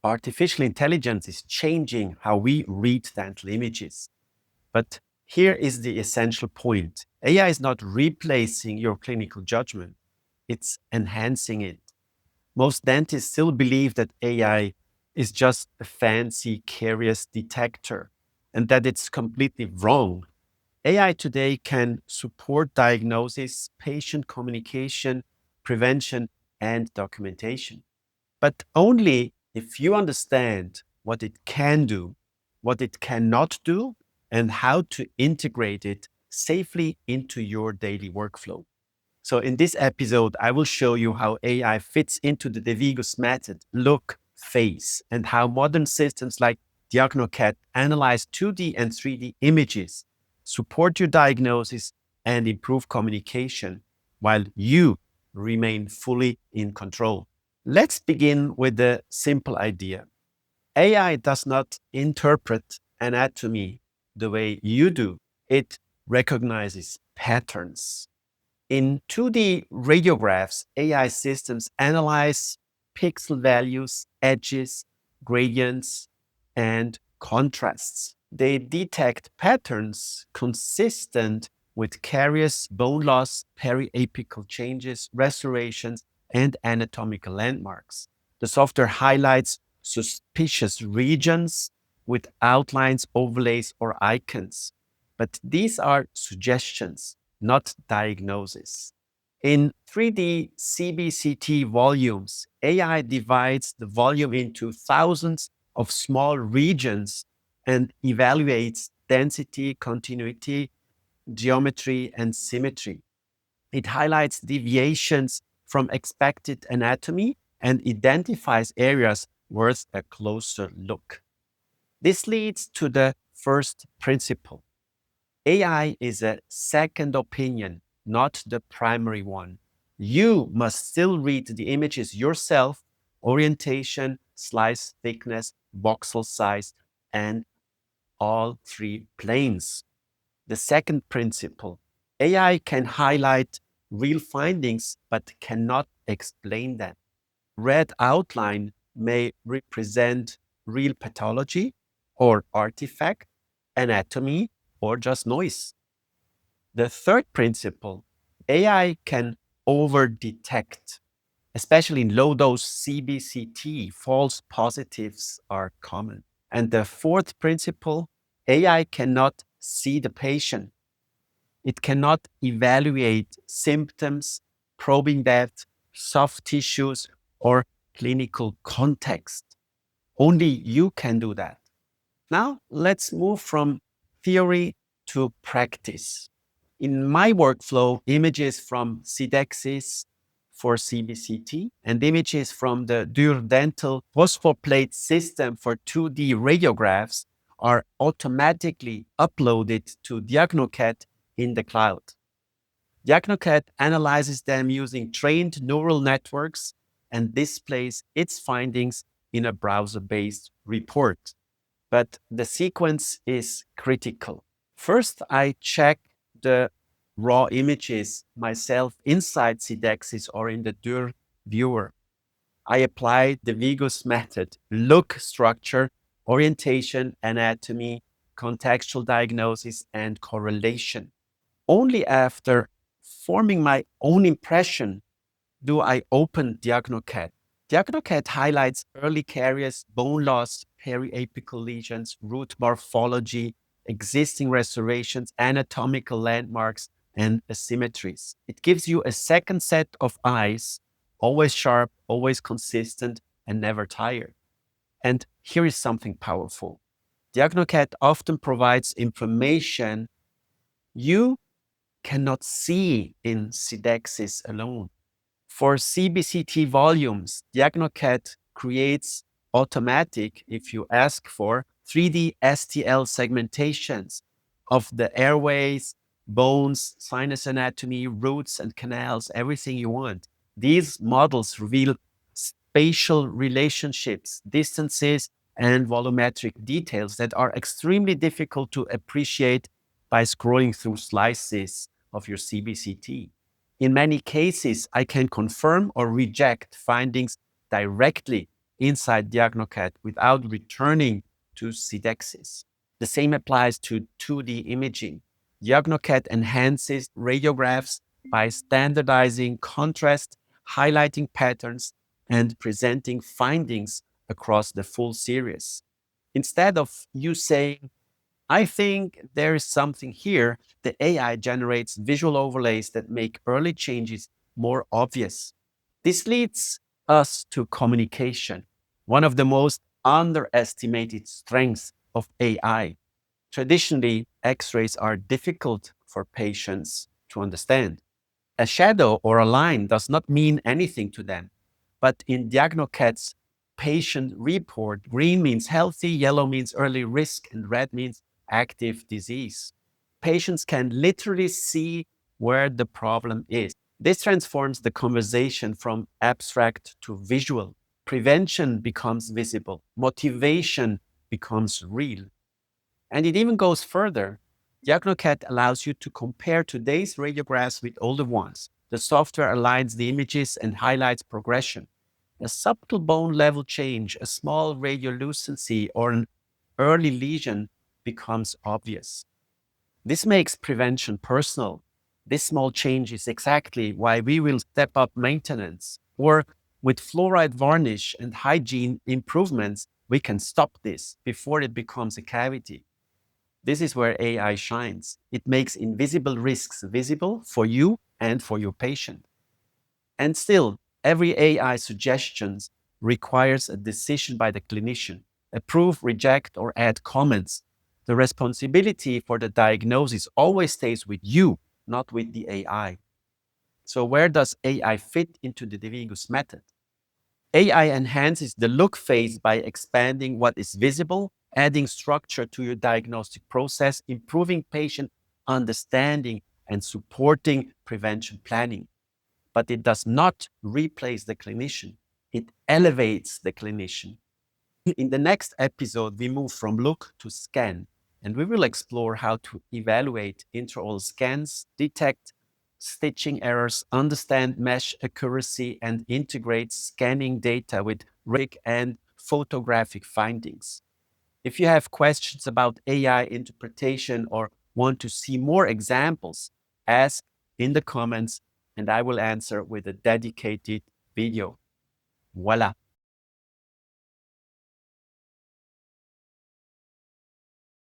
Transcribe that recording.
artificial intelligence is changing how we read dental images. But here is the essential point. AI is not replacing your clinical judgment, it's enhancing it. Most dentists still believe that AI is just a fancy caries detector and that it's completely wrong. AI today can support diagnosis, patient communication, prevention, and documentation, but only if you understand what it can do, what it cannot do, and how to integrate it safely into your daily workflow. So in this episode, I will show you how AI fits into the Devigus method, look, face, and how modern systems like Diagnocat analyze 2D and 3D images, support your diagnosis, and improve communication while you remain fully in control. Let's begin with the simple idea. AI does not interpret anatomy the way you do. It recognizes patterns. In 2D radiographs, AI systems analyze pixel values, edges, gradients, and contrasts. They detect patterns consistent with caries, bone loss, periapical changes, restorations, and anatomical landmarks. The software highlights suspicious regions with outlines, overlays, or icons. But these are suggestions, not diagnosis. In 3D CBCT volumes, AI divides the volume into thousands of small regions and evaluates density, continuity, geometry, and symmetry. It highlights deviations from expected anatomy and identifies areas worth a closer look. This leads to the first principle. AI is a second opinion, not the primary one. You must still read the images yourself, orientation, slice thickness, voxel size, and all three planes. The second principle, AI can highlight real findings but cannot explain them. Red outline may represent real pathology or artifact, anatomy, or just noise. The third principle, AI can over-detect, especially in low-dose CBCT, false positives are common. And the fourth principle, AI cannot see the patient. It cannot evaluate symptoms, probing depth, soft tissues, or clinical context. Only you can do that. Now, let's move from theory to practice. In my workflow, images from Sidexis for CBCT and images from the Dental phosphor-plate system for 2D radiographs are automatically uploaded to Diagnocat in the cloud. Diagnocat analyzes them using trained neural networks and displays its findings in a browser-based report. But the sequence is critical. First, I check the raw images myself inside Sidexis or in the DUR viewer. I apply the DevigusMethod, look, structure, orientation, anatomy, contextual diagnosis, and correlation. Only after forming my own impression do I open Diagnocat. Diagnocat highlights early caries, bone loss, periapical lesions, root morphology, existing restorations, anatomical landmarks, and asymmetries. It gives you a second set of eyes, always sharp, always consistent, and never tired. And here is something powerful. Diagnocat often provides information you cannot see in Sidexis alone. For CBCT volumes, Diagnocat creates automatic, if you ask for, 3D STL segmentations of the airways, bones, sinus anatomy, roots and canals, everything you want. These models reveal spatial relationships, distances, and volumetric details that are extremely difficult to appreciate by scrolling through slices of your CBCT. In many cases, I can confirm or reject findings directly inside Diagnocat without returning to Sidexis. The same applies to 2D imaging. Diagnocat enhances radiographs by standardizing contrast, highlighting patterns, and presenting findings across the full series. Instead of you saying, I think there is something here, the AI generates visual overlays that make early changes more obvious. This leads us to communication, one of the most underestimated strengths of AI. Traditionally, X-rays are difficult for patients to understand. A shadow or a line does not mean anything to them. But in Diagnocat's patient report, green means healthy, yellow means early risk, and red means active disease. Patients can literally see where the problem is. This transforms the conversation from abstract to visual. Prevention becomes visible. Motivation becomes real. And it even goes further. Diagnocat allows you to compare today's radiographs with older ones. The software aligns the images and highlights progression. A subtle bone level change, a small radiolucency, or an early lesion becomes obvious. This makes prevention personal. This small change is exactly why we will step up maintenance. Or with fluoride varnish and hygiene improvements, we can stop this before it becomes a cavity. This is where AI shines. It makes invisible risks visible for you and for your patient. And still, every AI suggestion requires a decision by the clinician. Approve, reject, or add comments. The responsibility for the diagnosis always stays with you, not with the AI. So where does AI fit into the Devigus method? AI enhances the look phase by expanding what is visible, adding structure to your diagnostic process, improving patient understanding, and supporting prevention planning. But it does not replace the clinician. It elevates the clinician. In the next episode, we move from look to scan, and we will explore how to evaluate intraoral scans, detect stitching errors, understand mesh accuracy, and integrate scanning data with radiographic and photographic findings. If you have questions about AI interpretation or want to see more examples, ask in the comments and I will answer with a dedicated video. Voila.